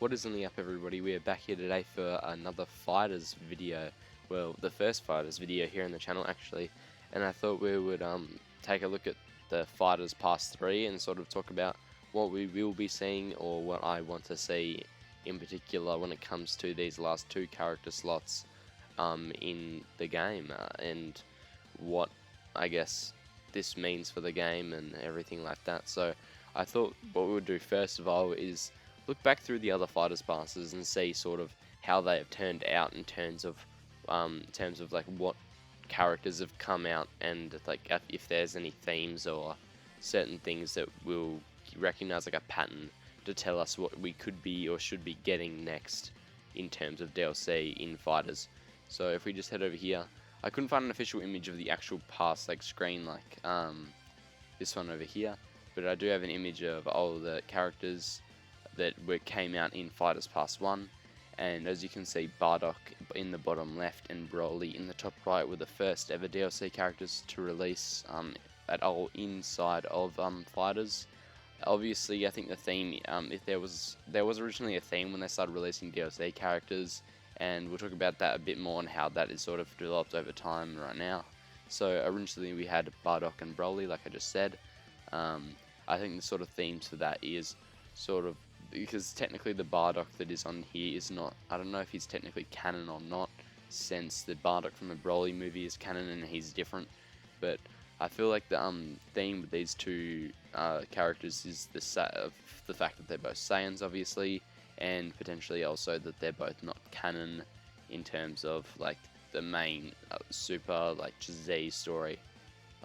What is only up, everybody? We are back here today for another FighterZ video. Well, the first FighterZ video here on the channel, actually. And I thought we would take a look at the FighterZ Pass 3 and sort of talk about what we will be seeing, or what I want to see in particular when it comes to these last two character slots in the game, and what I guess this means for the game and everything like that. So I thought what we would do first of all is look back through the other FighterZ passes and see sort of how they have turned out in terms of like what characters have come out, and like if there's any themes or certain things that will recognize like a pattern to tell us what we could be or should be getting next in terms of DLC in FighterZ. So if we just head over here, I couldn't find an official image of the actual pass like screen like this one over here, but I do have an image of all the characters that came out in FighterZ Pass 1, and as you can see, Bardock in the bottom left and Broly in the top right were the first ever DLC characters to release at all inside of FighterZ. Obviously, I think the theme, if there was originally a theme when they started releasing DLC characters, and we'll talk about that a bit more and how that is sort of developed over time right now. So originally we had Bardock and Broly, like I just said. I think the sort of themes for that is sort of, because technically the Bardock that is on here is not, I don't know if he's technically canon or not, since the Bardock from the Broly movie is canon and he's different, but I feel like the theme with these two characters is the fact that they're both Saiyans, obviously, and potentially also that they're both not canon in terms of like the main Super like Z story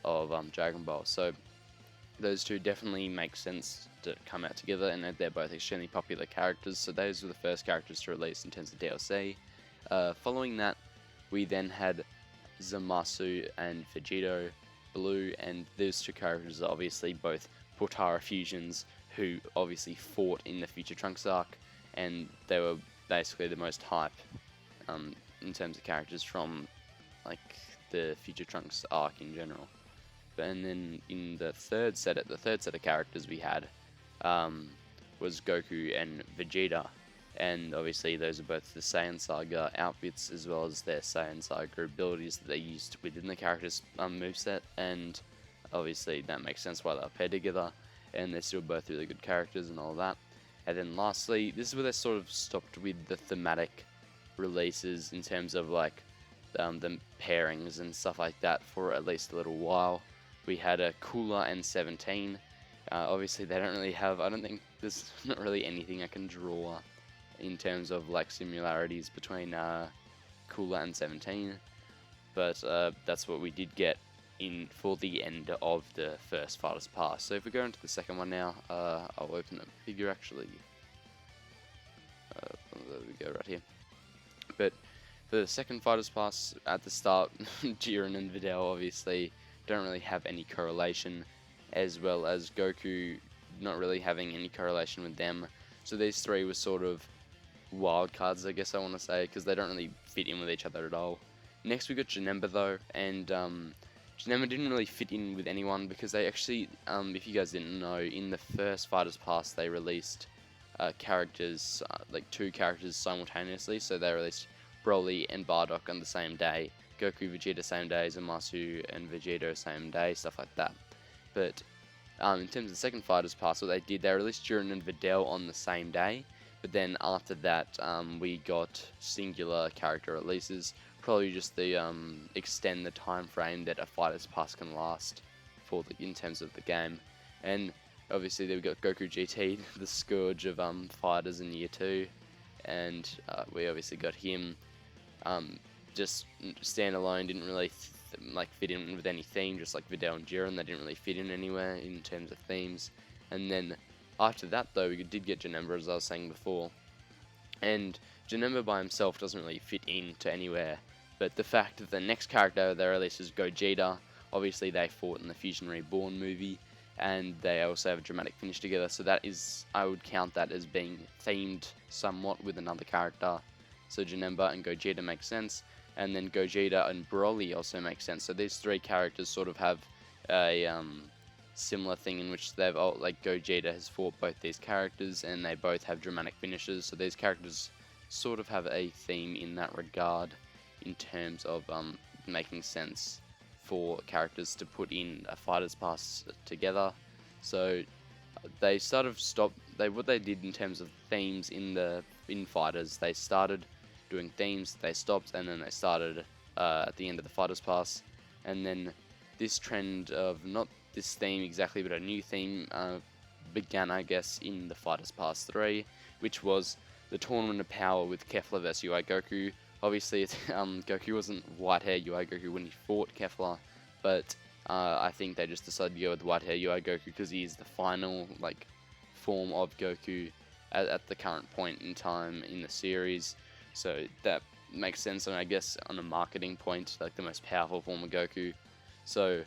of Dragon Ball. So those two definitely make sense to come out together, and they're both extremely popular characters, so those were the first characters to release in terms of DLC. Following that, we then had Zamasu and Vegito Blue, and those two characters are obviously both Potara fusions who obviously fought in the Future Trunks arc, and they were basically the most hype in terms of characters from like the Future Trunks arc in general. And then in the third set of characters we had was Goku and Vegeta, and obviously those are both the Saiyan Saga outfits as well as their Saiyan Saga abilities that they used within the character's moveset, and obviously that makes sense why they're paired together, and they're still both really good characters and all that. And then lastly, this is where they sort of stopped with the thematic releases in terms of like the pairings and stuff like that for at least a little while. We had a Cooler and 17. Obviously they don't really have, I don't think there's not really anything I can draw in terms of like similarities between Cooler and 17, but that's what we did get in for the end of the first FighterZ Pass. So if we go into the second one now, I'll open the figure actually. There we go, right here. But for the second FighterZ Pass, at the start, Jiren and Videl obviously don't really have any correlation, as well as Goku not really having any correlation with them. So these three were sort of wild cards, I guess I want to say, because they don't really fit in with each other at all. Next we got Janemba though, and Janemba didn't really fit in with anyone because they actually, if you guys didn't know, in the first FighterZ Pass they released characters, like two characters simultaneously. So they released Broly and Bardock on the same day, Goku, Vegeta same day, Zamasu and Vegito same day, stuff like that. But in terms of the second FighterZ Pass, what they did, they released Jiren and Videl on the same day, but then after that we got singular character releases, probably just the extend the time frame that a FighterZ Pass can last for in terms of the game. And obviously we got Goku GT, the scourge of fighters in year 2, and we obviously got him just standalone, didn't really like fit in with any theme, just like Videl and Jiren, they didn't really fit in anywhere in terms of themes. And then after that though, we did get Janemba, as I was saying before, and Janemba by himself doesn't really fit into anywhere, but the fact that the next character they released is Gogeta, obviously they fought in the Fusion Reborn movie, and they also have a dramatic finish together, so that is, I would count that as being themed somewhat with another character. So Janemba and Gogeta make sense, and then Gogeta and Broly also make sense. So these three characters sort of have a similar thing in which they've all, like Gogeta has fought both these characters, and they both have dramatic finishes. So these characters sort of have a theme in that regard, in terms of making sense for characters to put in a fighter's pass together. So they sort of stopped. What they did in terms of themes in fighters, they started doing themes, they stopped, and then they started at the end of the fighter's pass, and then this trend of not this theme exactly, but a new theme began, I guess, in the Fighters Pass 3, which was the Tournament of Power with Kefla vs UI Goku. Obviously, Goku wasn't white hair UI Goku when he fought Kefla, but I think they just decided to go with white hair UI Goku because he is the final form of Goku at the current point in time in the series. So that makes sense, and I guess on a marketing point, like the most powerful form of Goku. So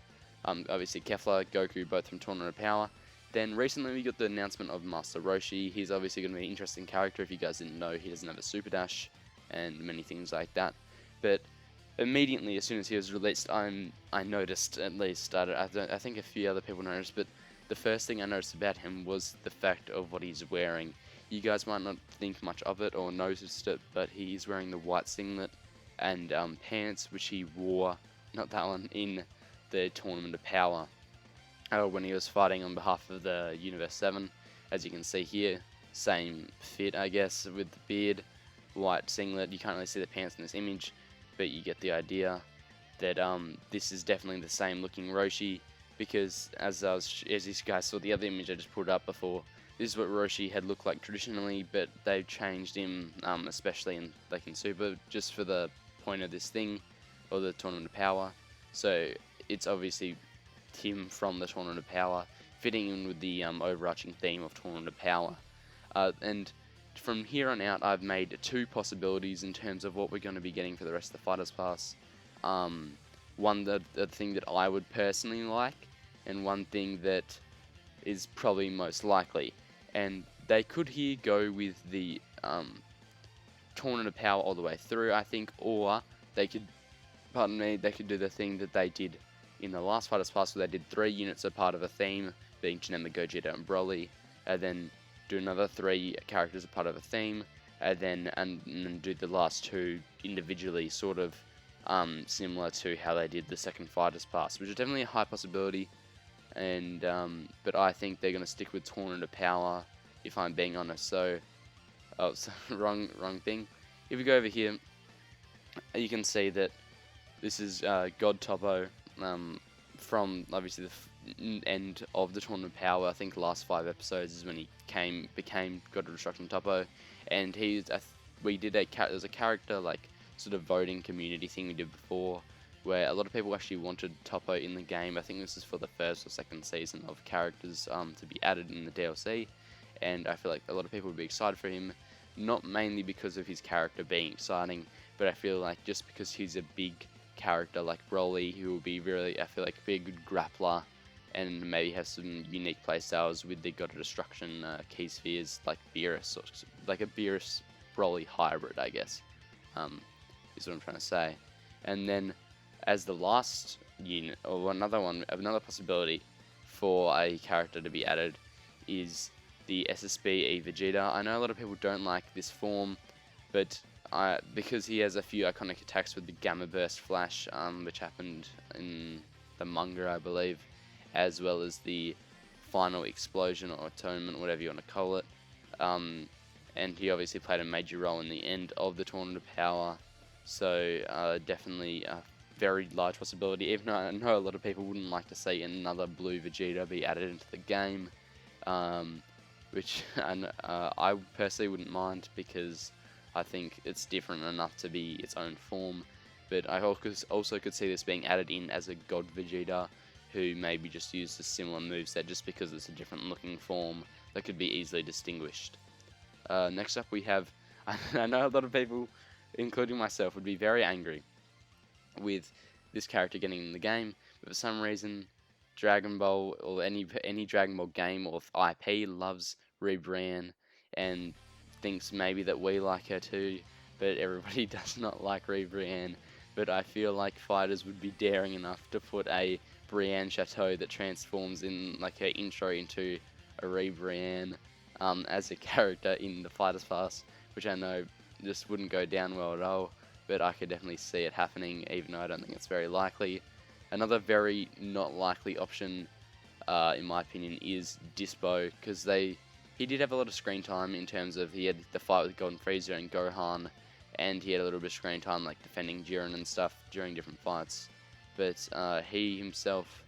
obviously Kefla, Goku, both from Tournament of Power. Then recently we got the announcement of Master Roshi. He's obviously going to be an interesting character. If you guys didn't know, he doesn't have a Super Dash and many things like that. But immediately, as soon as he was released, I noticed, at least, I think a few other people noticed, but the first thing I noticed about him was the fact of what he's wearing. You guys might not think much of it or noticed it, but he's wearing the white singlet and pants, which he wore, not that one, in the Tournament of Power when he was fighting on behalf of the Universe 7. As you can see here, same fit, I guess, with the beard, white singlet. You can't really see the pants in this image, but you get the idea that this is definitely the same looking Roshi, because as you guys saw the other image I just put up before, this is what Roshi had looked like traditionally, but they've changed him, especially in Super, just for the point of this thing, or the Tournament of Power. So it's obviously him from the Tournament of Power, fitting in with the overarching theme of Tournament of Power. And from here on out, I've made two possibilities in terms of what we're going to be getting for the rest of the Fighters Pass. One, the thing that I would personally like, and one thing that is probably most likely. And they could here go with the Tournament of Power all the way through, I think, or they could, they could do the thing that they did in the last Fighters Pass, where they did 3 units as part of a theme, being Janemba, Gogeta, and Broly, and then do another 3 characters as part of a theme, and then do the last 2 individually, sort of similar to how they did the second Fighters Pass, which is definitely a high possibility. And but I think they're going to stick with Tournament of Power, if I'm being honest. So, wrong thing. If we go over here, you can see that this is God Topo from obviously the end of the Tournament of Power. I think the last 5 episodes is when he became God of Destruction Topo, and there's a character sort of voting community thing we did before, where a lot of people actually wanted Topo in the game. I think this is for the first or second season of characters to be added in the DLC, and I feel like a lot of people would be excited for him, not mainly because of his character being exciting, but I feel like just because he's a big character like Broly, who will be really, I feel like, be a good grappler, and maybe have some unique playstyles with the God of Destruction key spheres, like Beerus, like a Beerus Broly hybrid, I guess, is what I'm trying to say. And then as the last unit, or another possibility for a character to be added is the SSB Vegeta. I know a lot of people don't like this form, but because he has a few iconic attacks with the Gamma Burst Flash, which happened in the manga, I believe, as well as the final explosion or atonement, whatever you want to call it. And he obviously played a major role in the end of the Tournament of Power, so definitely a very large possibility, even though I know a lot of people wouldn't like to see another blue Vegeta be added into the game, which I personally wouldn't mind, because I think it's different enough to be its own form. But I also could see this being added in as a God Vegeta, who maybe just used a similar moveset just because it's a different looking form that could be easily distinguished. Next up we have, I know a lot of people, including myself, would be very angry with this character getting in the game, but for some reason Dragon Ball, or any Dragon Ball game or IP, loves Rebran and thinks maybe that we like her too, but everybody does not like Rebran. But I feel like fighters would be daring enough to put a Brienne Chateau that transforms in like her intro into a Brienne as a character in the Fighters Pass, which I know just wouldn't go down well at all, but I could definitely see it happening, even though I don't think it's very likely. Another very not likely option, in my opinion, is Dispo, because he did have a lot of screen time in terms of he had the fight with Golden Frieza and Gohan, and he had a little bit of screen time like defending Jiren and stuff during different fights. But he himself,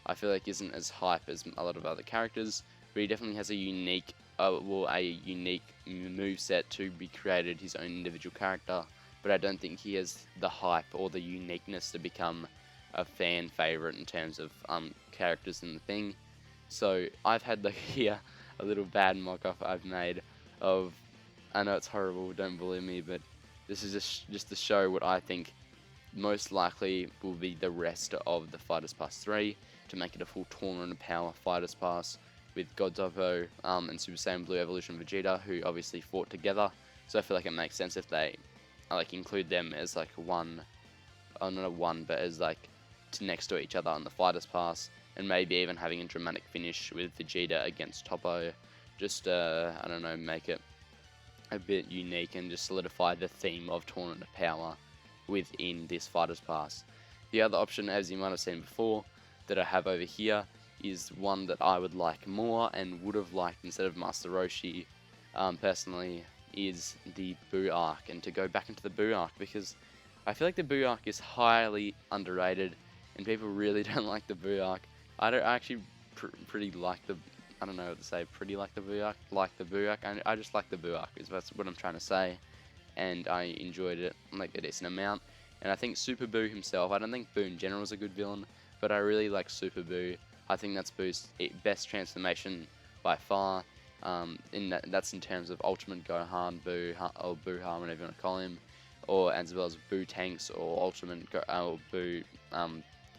I feel like, isn't as hype as a lot of other characters, but he definitely has a unique moveset to be created, his own individual character, but I don't think he has the hype or the uniqueness to become a fan favorite in terms of characters in the thing. So I've had like here a little bad mock-up I've made of, I know it's horrible, don't believe me, but this is just to show what I think most likely will be the rest of the Fighters Pass 3 to make it a full Tournament of Power Fighters Pass with Godoppo and Super Saiyan Blue Evolution Vegeta, who obviously fought together. So I feel like it makes sense if they like include them as like one, oh not a one, but as like next to each other on the Fighters Pass, and maybe even having a dramatic finish with Vegeta against Toppo. Just I don't know, make it a bit unique and just solidify the theme of Tournament of Power within this Fighters Pass. The other option, as you might have seen before, that I have over here is one that I would like more and would have liked instead of Master Roshi, personally, is the Buu arc. And to go back into the Buu arc, because I feel like the Buu arc is highly underrated and people really don't like the Buu arc. I actually pretty like the, I don't know what to say, pretty like the Buu arc, I just like the Buu arc, is that's what I'm trying to say, and I enjoyed it like a decent amount. And I think Super Buu himself, I don't think Buu in general is a good villain, but I really like Super Buu. I think that's Buu's best transformation by far. That's in terms of Ultimate Gohan, Buu, or Buu-Han, whatever you want to call him, or as well as Buu Tanks or Ultimate Buu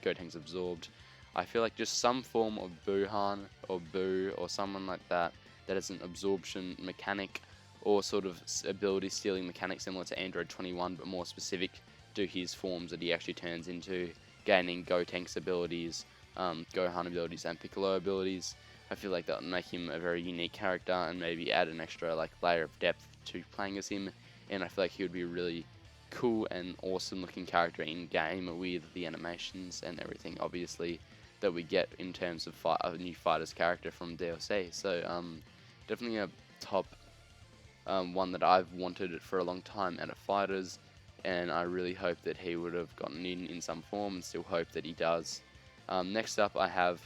Gotenks Absorbed. I feel like just some form of Buu-Han or Buu or someone like that has an absorption mechanic or sort of ability stealing mechanic similar to Android 21, but more specific to his forms that he actually turns into, gaining Gotenks abilities, Gohan abilities, and Piccolo abilities. I feel like that would make him a very unique character and maybe add an extra like layer of depth to playing as him. And I feel like he would be a really cool and awesome looking character in game with the animations and everything, obviously, that we get in terms of a new fighter's character from DLC. So definitely a top one that I've wanted for a long time out of fighters, and I really hope that he would have gotten in some form, and still hope that he does. Next up, I have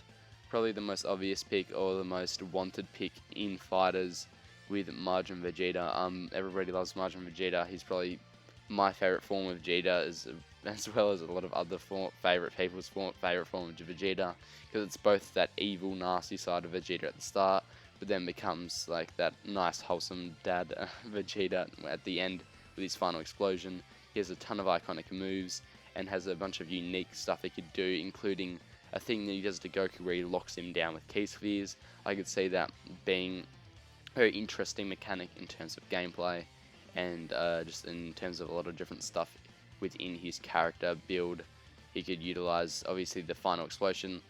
probably the most obvious pick or the most wanted pick in fighters with Majin Vegeta. Everybody loves Majin Vegeta. He's probably my favorite form of Vegeta, as well as a lot of other favorite people's favorite form of Vegeta, because it's both that evil, nasty side of Vegeta at the start, but then becomes like that nice, wholesome dad Vegeta at the end with his final explosion. He has a ton of iconic moves and has a bunch of unique stuff he could do, including a thing that he does to Goku where he locks him down with key spheres. I could see that being a very interesting mechanic in terms of gameplay, and just in terms of a lot of different stuff within his character build. He could utilize, obviously, the final explosion,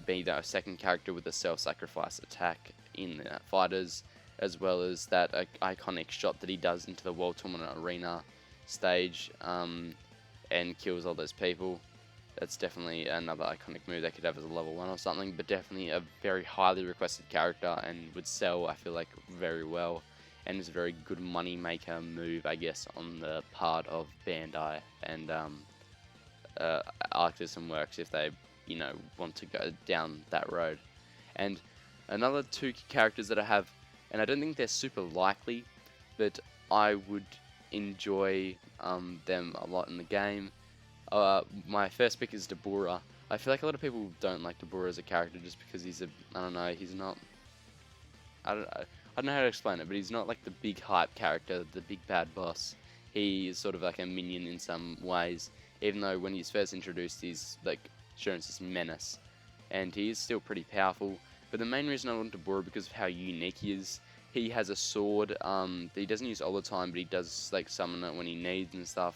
being that second character with a self-sacrifice attack in the fighters, as well as that iconic shot that he does into the World Tournament Arena stage and kills all those people. That's definitely another iconic move they could have as a level 1 or something, but definitely a very highly requested character and would sell, I feel like, very well, and is a very good money maker move, I guess, on the part of Bandai and Arctis and Works if they, you know, want to go down that road. And another two characters that I have, and I don't think they're super likely, but I would enjoy them a lot in the game. My first pick is Dabura. I feel like a lot of people don't like Dabura as a character just because he's a, I don't know, he's not, I don't know how to explain it, but he's not like the big hype character, the big bad boss. He is sort of like a minion in some ways, even though when he's first introduced he's like shown as this menace, and he is still pretty powerful. But the main reason I want Dabura because of how unique he is. He has a sword that he doesn't use all the time, but he does like summon it when he needs and stuff.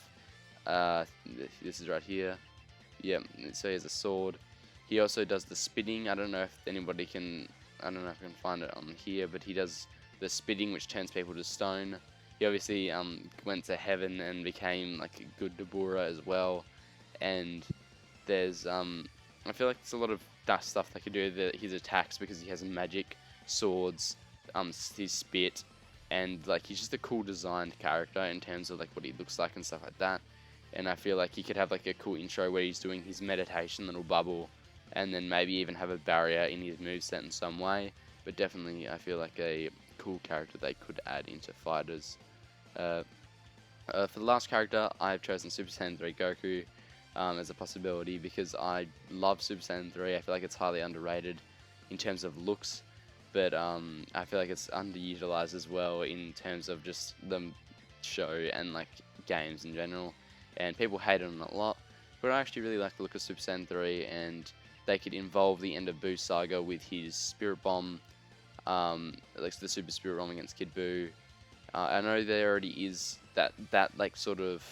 This is right here. Yeah, so he has a sword. He also does the spitting. I don't know if anybody can, I don't know if I can find it on here, but he does the spitting, which turns people to stone. He obviously went to heaven and became like a good Dabura as well. And there's I feel like there's a lot of that stuff that could do his attacks, because he has magic, swords, his spit, and like he's just a cool designed character in terms of like what he looks like and stuff like that. And I feel like he could have like a cool intro where he's doing his meditation little bubble, and then maybe even have a barrier in his moveset in some way. But definitely I feel like a cool character they could add into FighterZ. For the last character, I've chosen Super Saiyan 3 Goku as a possibility, because I love Super Saiyan 3. I feel like it's highly underrated in terms of looks, but I feel like it's underutilized as well in terms of just the show and like games in general, and people hate on it a lot. But I actually really like the look of Super Saiyan 3, and they could involve the end of Buu Saga with his Spirit Bomb, like the Super Spirit Bomb against Kid Buu. I know there already is that like sort of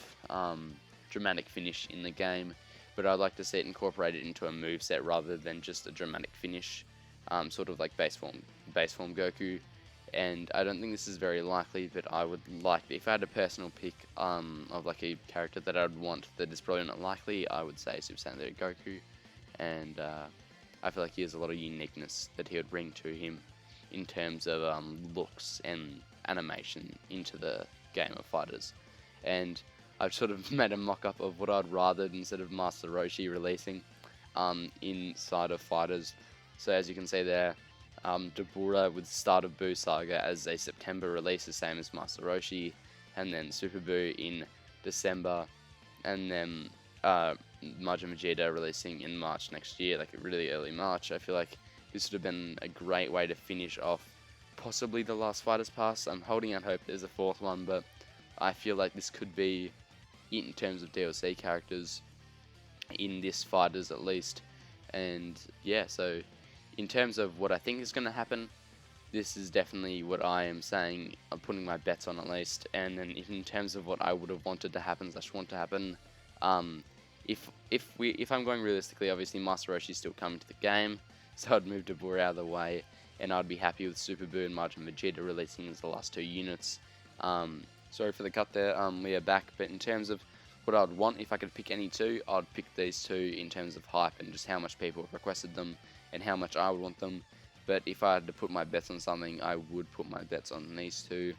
dramatic finish in the game, but I'd like to see it incorporated into a moveset rather than just a dramatic finish, sort of like base form Goku. And I don't think this is very likely, but I would like, if I had a personal pick of like a character that I'd want that is probably not likely, I would say Super Saiyan 3 Goku. And I feel like he has a lot of uniqueness that he would bring to him in terms of looks and animation into the game of FighterZ. And I've sort of made a mock-up of what I'd rather instead of Master Roshi releasing inside of FighterZ. So as you can see there, Dabura with Start of Buu Saga as a September release, the same as Master Roshi, and then Super Buu in December, and then Majin Vegeta releasing in March next year, like a really early March. I feel like this would have been a great way to finish off possibly the last FighterZ Pass. I'm holding out hope there's a fourth one, but I feel like this could be it in terms of DLC characters in this FighterZ at least. And yeah, so in terms of what I think is going to happen, this is definitely what I am saying, I'm putting my bets on at least. And then in terms of what I would have wanted to happen, /want to happen, if I'm going realistically, obviously Master Roshi is still coming to the game, so I'd move Dabura out of the way, and I'd be happy with Super Buu and Majin Vegeta releasing as the last two units. Sorry for the cut there, we are back, but in terms of what I'd want, if I could pick any two, I'd pick these two in terms of hype and just how much people have requested them and how much I would want them. But if I had to put my bets on something, I would put my bets on these two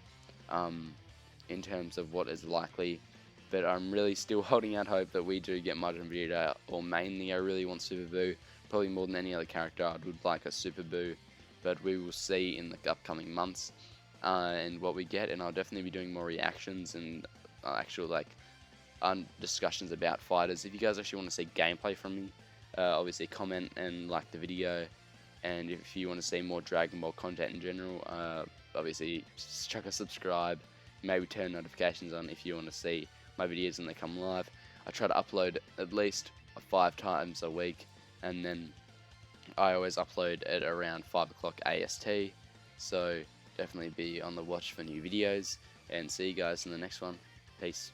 in terms of what is likely. But I'm really still holding out hope that we do get Majin Vegeta, or mainly I really want Super Buu. Probably more than any other character, I would like a Super Buu, but we will see in the upcoming months and what we get. And I'll definitely be doing more reactions and actual like discussions about FighterZ. If you guys actually want to see gameplay from me, obviously comment and like the video. And if you want to see more Dragon Ball content in general, obviously chuck a subscribe, maybe turn notifications on if you want to see my videos when they come live. I try to upload at least 5 times a week, and then I always upload at around 5 o'clock AST, so definitely be on the watch for new videos, and see you guys in the next one. Peace.